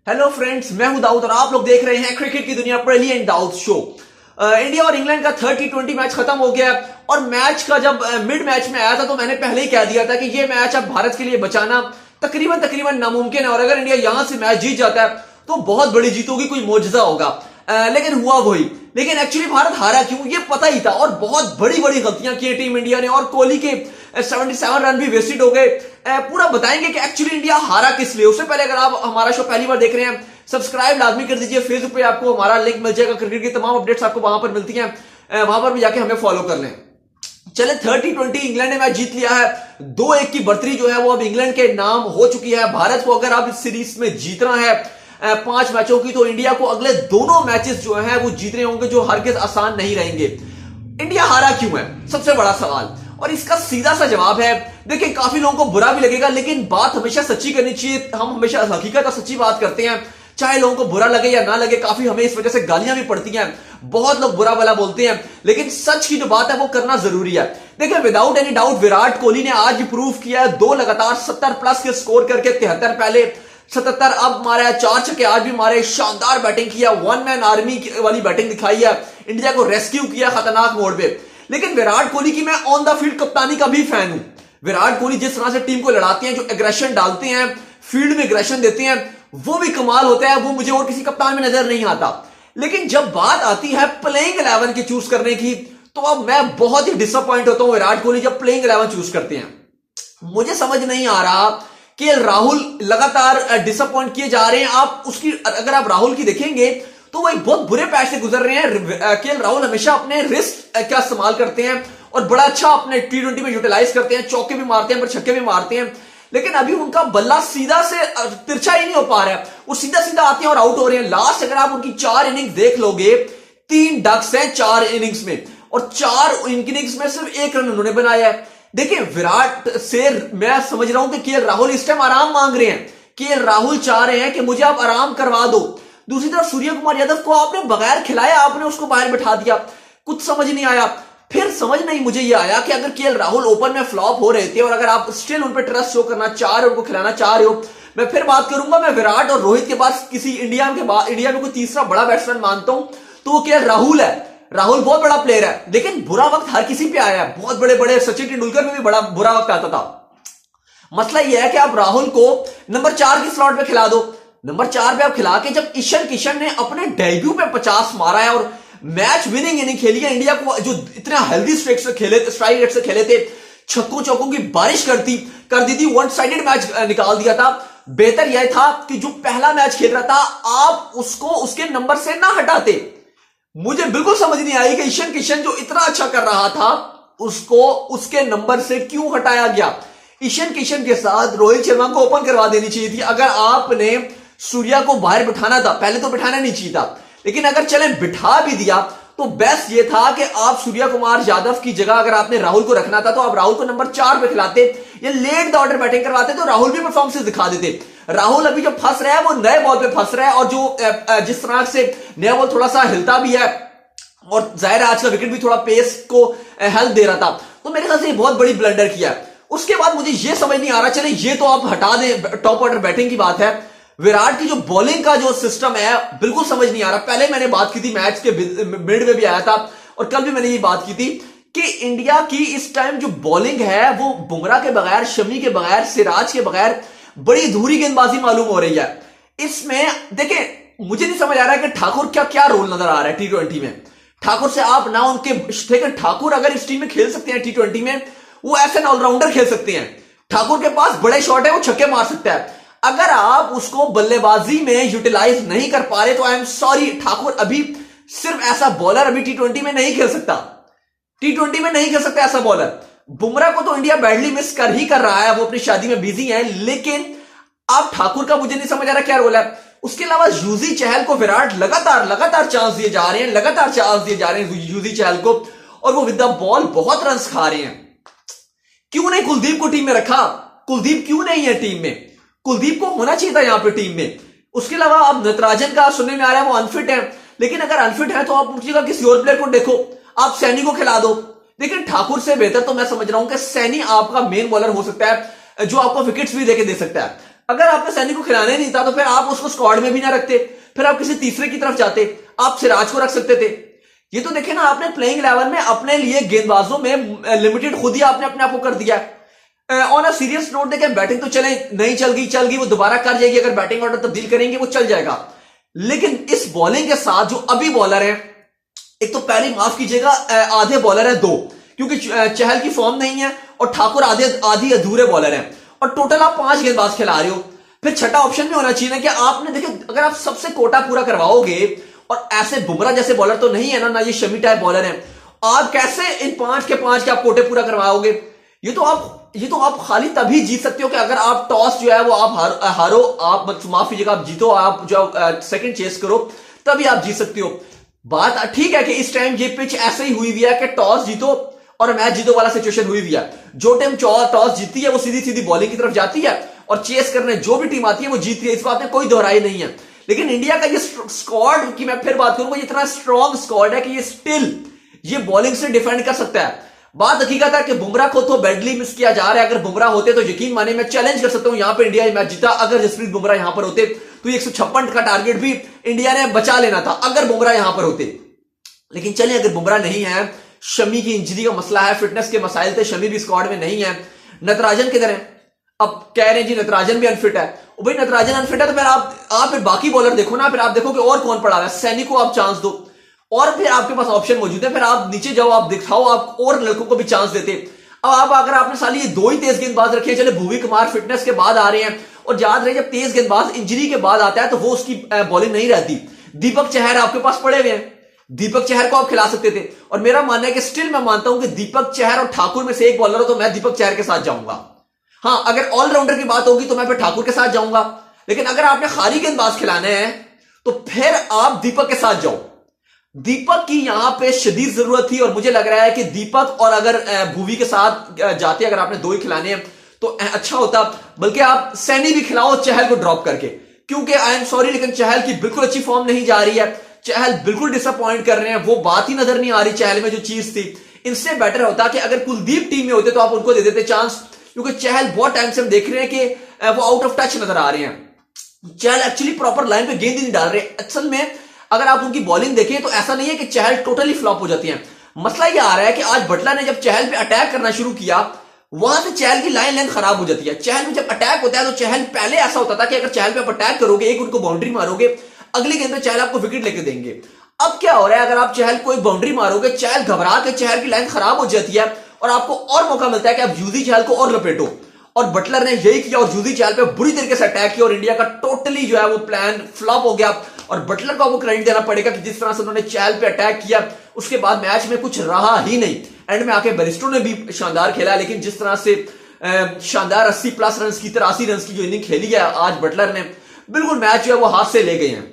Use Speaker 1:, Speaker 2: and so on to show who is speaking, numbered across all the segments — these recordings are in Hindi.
Speaker 1: हेलो फ्रेंड्स, मैं हूं दाऊद और आप लोग देख रहे हैं क्रिकेट की दुनिया ब्रिलियंट दाऊद शो। इंडिया और इंग्लैंड का 30-20 मैच खत्म हो गया और मैच का जब मिड मैच में आया था तो मैंने पहले ही कह दिया था कि ये मैच अब भारत के लिए बचाना तकरीबन तकरीबन नामुमकिन है और अगर इंडिया यहां से मैच जीत जाता है तो बहुत बड़ी जीत होगी, कोई मौजजा होगा। लेकिन हुआ वही। लेकिन एक्चुअली भारत हारा क्यों ये पता ही था और बहुत बड़ी बड़ी गलतियां की टीम इंडिया ने और कोहली के 77 रन भी वेस्टेड हो गए। पूरा बताएंगे कि एक्चुअली इंडिया हारा किस लिए। उससे पहले अगर आप हमारा शो पहली बार देख रहे हैं, सब्सक्राइब लाजमी कर दीजिए। फेसबुक पे आपको हमारा लिंक मिल जाएगा, क्रिकेट की तमाम अपडेट्स आपको वहां पर मिलती हैं, वहां पर भी जाके हमें फॉलो कर लें। चले 30-20 इंग्लैंड ने मैच जीत लिया है। 2-1 की बढ़तरी जो है वो अब इंग्लैंड के नाम हो चुकी है। भारत को अगर अब इस सीरीज में जीतना है 5 मैचों की, तो इंडिया को अगले दोनों मैचेस जो है वो जीतने होंगे, जो हरगिज आसान नहीं रहेंगे। इंडिया हारा क्यों है, सबसे बड़ा सवाल, और इसका सीधा सा जवाब है। देखिए, काफी लोगों को बुरा भी लगेगा लेकिन बात हमेशा सच्ची करनी चाहिए। हम हमेशा हकीकत और सच्ची बात करते हैं, चाहे लोगों को बुरा लगे या ना लगे। काफी हमें इस वजह से गालियां भी पड़ती हैं, बहुत लोग बुरा भला बोलते हैं, लेकिन सच की जो बात है वो करना जरूरी है। देखिए, without any doubt Virat Kohli ने आज भी प्रूव किया है, 2 लगातार 70 प्लस के स्कोर करके 73 पहले 77 अब मारा है, 4 छक्के आज भी मारे, शानदार बैटिंग किया, 1 मैन आर्मी वाली बैटिंग दिखाई है, इंडिया को रेस्क्यू किया खतरनाक मोड़ पे। लेकिन विराट कोहली की मैं ऑन द फील्ड कप्तानी का भी फैन हूं। विराट कोहली जिस तरह से टीम को लड़ाते हैं, जो एग्रेशन डालते हैं, फील्ड में एग्रेशन देते हैं, वो भी कमाल होता है। वो मुझे और किसी कप्तान में नजर नहीं आता। लेकिन जब बात आती है प्लेइंग 11 की चूज करने की, तो अब मैं बहुत ही डिसअपॉइंट होता हूं विराट कोहली जब प्लेइंग 11 चूज करते हैं। मुझे समझ नहीं आ रहा कि राहुल लगातार डिसअपॉइंट किए जा रहे हैं। आप उसकी अगर आप राहुल की देखेंगे तो वो एक बहुत बुरे पैच से गुजर रहे हैं। केएल राहुल हमेशा अपने रिस्ट का इस्तेमाल करते हैं और बड़ा अच्छा अपने T20 में यूटिलाइज करते हैं, चौके भी मारते हैं पर छक्के भी मारते हैं। लेकिन अभी उनका बल्ला सीधा से तिरछा ही नहीं हो पा रहा है, वो सीधा सीधा आते हैं और आउट हो रहे हैं। लास्ट अगर आप उनकी 4 इनिंग्स देख लोगे, 3 डक्स हैं 4 इनिंग्स में, और 4 इनिंग्स में सिर्फ 1 रन उन्होंने बनाया है। देखिए, विराट से मैं समझ रहा हूं कि केएल राहुल इस टाइम आराम मांग रहे हैं। केएल राहुल चाह रहे हैं कि मुझे आप आराम करवा दो। दूसरी तरफ सूर्य कुमार यादव को आपने बगैर खिलाया आपने उसको बाहर बिठा दिया, कुछ समझ नहीं आया। फिर समझ नहीं मुझे यह आया कि अगर केएल राहुल ओपन में फ्लॉप हो रहे थे और अगर आप स्टिल उन पर ट्रस्ट शो करना चाह रहे हो, उनको खिलाना चाह रहे हो, मैं फिर बात करूंगा। मैं विराट और रोहित के पास किसी इंडिया में कोई तीसरा बड़ा बैट्समैन मानता हूं तो वो केएल राहुल है। राहुल बहुत बड़ा प्लेयर है, लेकिन बुरा वक्त हर किसी पे आया है। बहुत बड़े बड़े सचिन तेंदुलकर में भी बड़ा बुरा वक्त आता था। मसला यह है कि आप राहुल को नंबर 4 की स्लॉट पे खिला दो। नंबर 4 पे आप खिला के, जब ईशान किशन ने अपने डेब्यू पे 50 मारा है और मैच विनिंग इनिंग खेली है, इंडिया को जो इतना हेल्दी स्ट्राइक रेट से खेले थे, छक्कों चौकों की बारिश कर दी थी, वन साइडेड मैच निकाल दिया था। बेहतर यह था कि जो पहला मैच खेल रहा था आप उसको उसके नंबर से ना हटाते। मुझे बिल्कुल समझ नहीं आई कि ईशान किशन जो इतना अच्छा कर रहा था उसको उसके नंबर से क्यों हटाया गया। ईशान किशन के साथ रोहित शर्मा को ओपन करवा देनी चाहिए थी। अगर आपने सूर्या को बाहर बिठाना था, पहले तो बिठाना नहीं चाहिए था, लेकिन अगर चले बिठा भी दिया तो बेस्ट ये था कि आप सूर्या कुमार यादव की जगह अगर आपने राहुल को रखना था तो आप राहुल को नंबर 4 पे खिलाते या लेट द ऑर्डर बैटिंग करवाते तो राहुल भी परफॉर्मेंस दिखा देते। राहुल अभी जो फंस रहा है वो नए बॉल पे फंस रहा है, और जो जिस तरह से नया बॉल थोड़ा सा हिलता भी है और जाहिर है आज का विकेट भी थोड़ा पेस को हेल्प दे रहा था, तो मेरे ख्याल से ये बहुत बड़ी ब्लंडर किया। उसके बाद मुझे ये समझ नहीं आ रहा, चले ये तो आप हटा दें, टॉप ऑर्डर बैटिंग की बात है, विराट की जो बॉलिंग का जो सिस्टम है बिल्कुल समझ नहीं आ रहा। पहले मैंने बात की थी, मैच के मिड में भी आया था और कल भी मैंने ये बात की थी कि इंडिया की इस टाइम जो बॉलिंग है वो बुमराह के बगैर, शमी के बगैर, सिराज के बगैर बड़ी अधूरी गेंदबाजी मालूम हो रही है। इसमें देखिए, मुझे नहीं समझ आ रहा है कि ठाकुर क्या रोल नजर आ रहा है T20 में। ठाकुर से आप ना उनके, लेकिन ठाकुर अगर इस टीम में खेल सकते हैं T20 में, वो ऐसे ऑलराउंडर खेल सकते हैं। ठाकुर के पास बड़े शॉट है, वो छक्के मार सकता है। अगर आप उसको बल्लेबाजी में यूटिलाइज नहीं कर पा रहे तो आई एम सॉरी, ठाकुर अभी सिर्फ ऐसा बॉलर अभी T20 में नहीं खेल सकता। T20 में नहीं खेल सकता ऐसा बॉलर। बुमराह को तो इंडिया बैडली मिस कर ही कर रहा है, वो अपनी शादी में बिजी है, लेकिन आप ठाकुर का मुझे नहीं समझ आ रहा क्या रोल है। उसके अलावा युजवेंद्र चहल को विराट लगातार चांस दिए जा रहे हैं, युजवेंद्र चहल को, और वो विद द बॉल बहुत रन खा रहे हैं। क्यों नहीं कुलदीप को टीम में रखा? कुलदीप क्यों नहीं है टीम में? कुलदीप को होना चाहिए था यहां पे टीम में। उसके अलावा अब नटराजन का सुनने में आ रहा है वो अनफिट है, लेकिन अगर अनफिट है तो आप उनकी जगह किसी और प्लेयर को देखो, आप सैनी को खिला दो। लेकिन ठाकुर से बेहतर तो मैं समझ रहा हूं कि सैनी आपका मेन बॉलर हो सकता है, जो आपको विकेट्स भी देके दे सकता है। अगर आपने सैनी को खिलाना ही नहीं था तो फिर आप उसको स्क्वाड में भी ना रखते, फिर आप किसी तीसरे की तरफ जाते, आप सिराज को रख सकते थे। ये तो देखे ना, आपने प्लेइंग 11 में अपने लिए गेंदबाजों में लिमिटेड खुद ही आपने अपने आप को कर दिया। ऑन अ सीरियस नोट देखें, बैटिंग तो चले नहीं, चल गई, वो दोबारा कर जाएगी, अगर बैटिंग ऑर्डर तब्दील करेंगे वो चल जाएगा। लेकिन इस बॉलिंग के साथ जो अभी बॉलर है, एक तो पहले माफ कीजिएगा आधे बॉलर है दो, क्योंकि चहल की फॉर्म नहीं है और ठाकुर आधी अधूरे बॉलर हैं, और टोटल आप 5 गेंदबाज खिला रहे हो। फिर छठा ऑप्शन भी होना चाहिए ना कि आपने देखिए, अगर आप सबसे कोटा पूरा करवाओगे, और ऐसे बुमराह जैसे बॉलर तो नहीं है ना ये शमी टाइप बॉलर है, आप कैसे इन 5 के 5 के आप कोटे पूरा करवाओगे? ये तो आप खाली तभी जीत सकते हो कि अगर आप टॉस जो है वो आप हारो, आप माफ कीजिएगा, आप जीतो, आप जो सेकंड चेस करो, तभी आप जीत सकते हो। बात ठीक है कि इस टाइम ये पिच ऐसे ही हुई हुई है कि टॉस जीतो और मैच जीतो वाला सिचुएशन हुई हुई है। जो टीम टॉस जीतती है वो सीधी सीधी बॉलिंग की तरफ जाती है, और चेस करने जो भी टीम आती है वो जीतती है, इस बात में कोई दोहराई नहीं है। लेकिन इंडिया का ये स्क्वाड की मैं फिर बात करूंगा, ये इतना स्ट्रॉन्ग स्क्वाड है कि ये स्टिल ये बॉलिंग से डिफेंड कर सकता है। बात हकीकत है कि बुमराह को तो बैडली मिस किया जा रहा है। अगर बुमराह होते तो यकीन माने मैं चैलेंज कर सकता हूं, यहां पे इंडिया ये मैच जीता। अगर जसप्रीत बुमराह यहां पर होते तो 156 का टारगेट भी इंडिया ने बचा लेना था, अगर बुमराह यहां पर होते। लेकिन चलिए, अगर बुमराह नहीं है, शमी की इंजरी का मसला है, फिटनेस के मसाइल थे, शमी भी स्क्वाड में नहीं है। नटराजन किधर है? अब कह रहे हैं जी नटराजन भी अनफिट है। भाई नटराजन अनफिट है तो फिर आप फिर बाकी बॉलर देखो ना, फिर आप देखो कि और कौन पड़ा हुआ है। सैनी को आप चांस दो, और फिर आपके पास ऑप्शन मौजूद है, फिर आप नीचे जाओ, आप दिखाओ, आप और लड़कों को भी चांस देते। अब आप अगर आपने साली ये 2 ही तेज गेंदबाज रखे, चले भुवी कुमार फिटनेस के बाद आ रहे हैं, और याद रहे जब तेज गेंदबाज इंजरी के बाद आता है तो वो उसकी बॉलिंग नहीं रहती। दीपक चहर आपके पास पड़े हुए हैं, दीपक चहर को आप खिला सकते थे। और मेरा मानना है कि स्टिल मैं मानता हूं कि दीपक चहर और ठाकुर में से एक बॉलर हो तो मैं दीपक चहर के साथ जाऊंगा। हाँ, अगर ऑलराउंडर की बात होगी तो मैं फिर ठाकुर के साथ जाऊंगा। लेकिन अगर आपने खाली गेंदबाज खिलाने हैं तो फिर आप दीपक के साथ जाओ। दीपक की यहां पे शदीद जरूरत थी, और मुझे लग रहा है कि दीपक और अगर भुवी के साथ जाते, अगर आपने 2 ही खिलाने हैं तो अच्छा होता। बल्कि आप सैनी भी खिलाओ चहल को ड्रॉप करके, क्योंकि आई एम सॉरी लेकिन चहल की बिल्कुल अच्छी फॉर्म नहीं जा रही है। चहल बिल्कुल डिसअपॉइंट कर रहे हैं, वो बात ही नजर नहीं आ रही चहल में जो चीज थी। इनसे बेटर होता कि अगर कुलदीप टीम में होते तो आप उनको दे देते चांस, क्योंकि चहल बहुत टाइम से हम देख रहे हैं कि वो आउट ऑफ टच नजर आ रहे हैं। चहल एक्चुअली प्रॉपर लाइन पे गेंद ही नहीं डाल रहे। असल में अगर आप उनकी बॉलिंग देखें तो ऐसा नहीं है कि चहल टोटली फ्लॉप हो जाती है। मसला ये आ रहा है कि आज बटलर ने जब चहल पे अटैक करना शुरू किया, वहां से चहल की लाइन लेंथ खराब हो जाती है। चहल में जब अटैक होता है तो चहल पहले ऐसा होता था कि अगर चहल पे आप अटैक करोगे, एक उनको बाउंड्री मारोगे, अगली गेंद पे चहल आपको विकेट लेके देंगे। अब क्या हो रहा है, अगर आप चहल को एक बाउंड्री मारोगे, चहल घबरा के चहल की लाइन खराब हो जाती है, और आपको और मौका मिलता है कि आप यूजी चहल को और लपेटो। और बटलर ने यही किया, और यूजी चहल पे बुरी तरीके से अटैक किया, और इंडिया का टोटली जो है वो प्लान फ्लॉप हो गया। और बटलर को आपको क्रेडिट देना पड़ेगा कि जिस तरह से उन्होंने चहल पे अटैक किया, उसके बाद मैच में कुछ रहा ही नहीं। एंड में आके बेरिस्टो ने भी शानदार खेला, लेकिन जिस तरह से शानदार 80+ रन की 83 रन की जो इनिंग खेली है आज बटलर ने, बिल्कुल मैच जो है वो हाथ से ले गए हैं।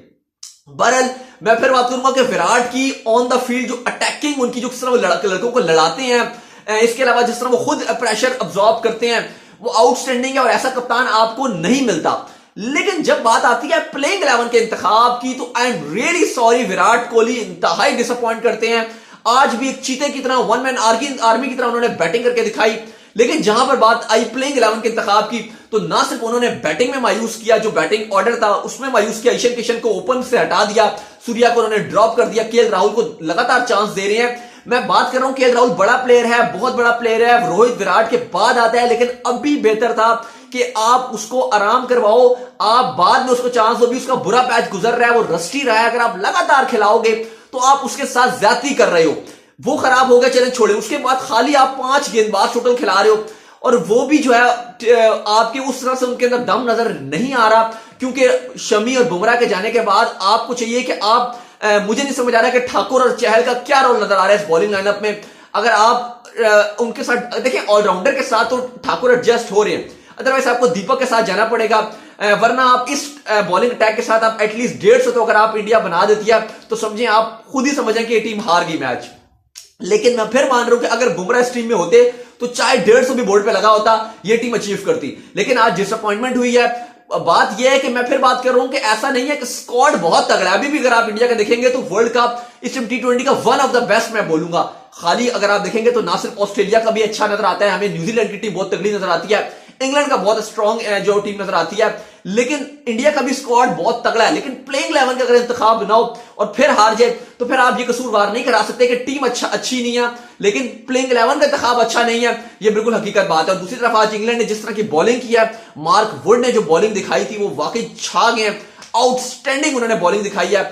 Speaker 1: बहरहाल मैं फिर बात करूंगा कि विराट की ऑन द फील्ड जो अटैकिंग उनकी, जो किस तरह वो लड़कों को लड़ाते हैं, इसके अलावा जिस तरह वो खुद प्रेशर अब्सॉर्ब करते हैं, वो आउटस्टैंडिंग है, और ऐसा कप्तान आपको नहीं मिलता। लेकिन जब बात आती है प्लेइंग 11 के इंतखाब की, तो I am really sorry, Virat Kohli इंतहाई डिसअपॉइंट करते हैं। आज भी एक चीते की तरह, वन मैन आर्मी की तरह उन्होंने बैटिंग करके दिखाई, लेकिन जहां पर बात आई प्लेइंग 11 के इंतखाब की, तो ना सिर्फ उन्होंने बैटिंग में मायूस किया, जो बैटिंग ऑर्डर था उसमें मायूस किया, ईशान किशन को ओपन से हटा दिया, सूर्या को उन्होंने ड्रॉप कर दिया, केएल राहुल को लगातार चांस दे रहे हैं। मैं बात कर रहा हूं केएल राहुल बड़ा प्लेयर है, बहुत बड़ा प्लेयर है, रोहित विराट के बाद आता है, लेकिन अब भी बेहतर था कि आप उसको आराम करवाओ, आप बाद में उसको चांस दो। भी उसका बुरा पैच गुजर रहा है, वो रस्टी रहा है, अगर आप लगातार खिलाओगे तो आप उसके साथ ज्यादती कर रहे हो। वो खराब हो गया, चलें छोड़े। उसके बाद खाली आप 5 गेंदबाज टोटल खिला रहे हो, और वो भी जो है आपके उस तरह से उनके अंदर दम नजर नहीं आ रहा, क्योंकि शमी और बुमराह के जाने के बाद आपको चाहिए कि आप मुझे नहीं समझ आ रहा कि ठाकुर और चहल का क्या रोल नजर आ रहा है इस बॉलिंग लाइनअप में। अगर आप उनके साथ देखें, ऑलराउंडर के साथ तो ठाकुर एडजस्ट हो रहे हैं, अदरवाइज आपको दीपक के साथ जाना पड़ेगा, वरना आप इस बॉलिंग अटैक के साथ आप एटलीस्ट 150 तो अगर आप इंडिया बना देती है तो समझें, आप खुद ही समझें कि ये टीम हार गई मैच। लेकिन मैं फिर मान रहा हूं कि अगर बुमराह इस टीम में होते तो चाहे 150 भी बोर्ड पे लगा होता, ये टीम अचीव करती। लेकिन आज डिसअपॉइंटमेंट हुई है। बात यह है कि मैं फिर बात कर रहा हूं कि ऐसा नहीं है कि स्क्वाड बहुत तगड़ा है। अभी भी अगर आप इंडिया का देखेंगे तो वर्ल्ड कप इस टाइम T20 का वन ऑफ द बेस्ट मैं बोलूंगा। खाली अगर आप देखेंगे तो ना सिर्फ ऑस्ट्रेलिया का भी अच्छा नजर आता है, हमें न्यूजीलैंड की टीम बहुत तगड़ी नजर आती है, इंग्लैंड का बहुत स्ट्रॉन्ग जो टीम नजर आती है, लेकिन इंडिया का भी स्क्वाड बहुत तगड़ा है। लेकिन प्लेइंग 11 का अगर इंतखाब बनाओ और फिर हार जाए तो फिर आप ये कसूरवार नहीं करा सकते कि टीम अच्छी नहीं है लेकिन प्लेइंग 11 का इंतखाब अच्छा नहीं है। ये बिल्कुल हकीकत बात है। और दूसरी तरफ आज इंग्लैंड ने जिस तरह की बॉलिंग की है, मार्क वुड ने जो बॉलिंग दिखाई थी वो वाकई छा गए। आउटस्टैंडिंग उन्होंने बॉलिंग दिखाई है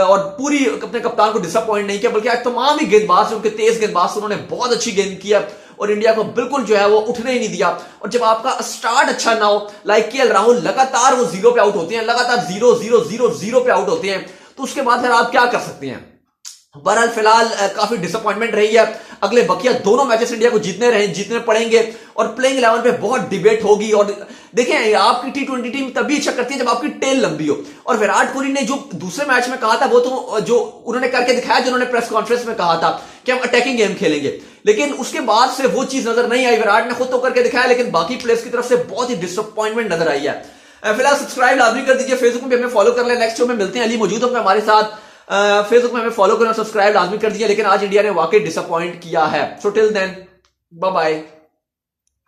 Speaker 1: और पूरी अपने कप्तान को डिसअपॉइंट नहीं किया, बल्कि आज तमाम ही गेंदबाज, उनके तेज गेंदबाज, उन्होंने बहुत अच्छी गेंद किया और इंडिया को बिल्कुल जो है वो उठने ही नहीं दिया। और जब आपका स्टार्ट अच्छा ना हो, लाइक केएल राहुल लगातार वो 0 पे आउट होते हैं, लगातार 0-0-0-0 पे आउट होते हैं, तो उसके बाद फिर आप क्या कर सकते हैं। बहरहाल फिलहाल काफी डिसअपॉइंटमेंट रही है। अगले बकिया दोनों मैचेस इंडिया को जीतने पड़ेंगे और प्लेइंग 11 पे बहुत डिबेट होगी। और देखें, आपकी T20 टीम तभी अच्छा करती है जब आपकी टेल लंबी हो। और विराट कोहली ने जो दूसरे मैच में कहा था वो तो जो उन्होंने करके दिखाया, जिन्होंने प्रेस कॉन्फ्रेंस में कहा था कि हम अटैकिंग गेम खेलेंगे, लेकिन उसके बाद से वो चीज नजर नहीं आई। विराट ने खुद तो करके दिखाया, लेकिन बाकी प्लेयर्स की तरफ से बहुत ही डिसअपॉइंटमेंट नजर आई है। फिलहाल सब्सक्राइब लाजमी कर दीजिए, फेसबुक में हमें फॉलो कर ले। नेक्स्ट शो में मिलते हैं, अली मौजूद होंगे हमारे साथ। फेसबुक में हमें फॉलो करें और सब्सक्राइब लाजमी कर दीजिए। लेकिन आज इंडिया ने वाकई डिसअपॉइंट किया है। So till then, bye bye.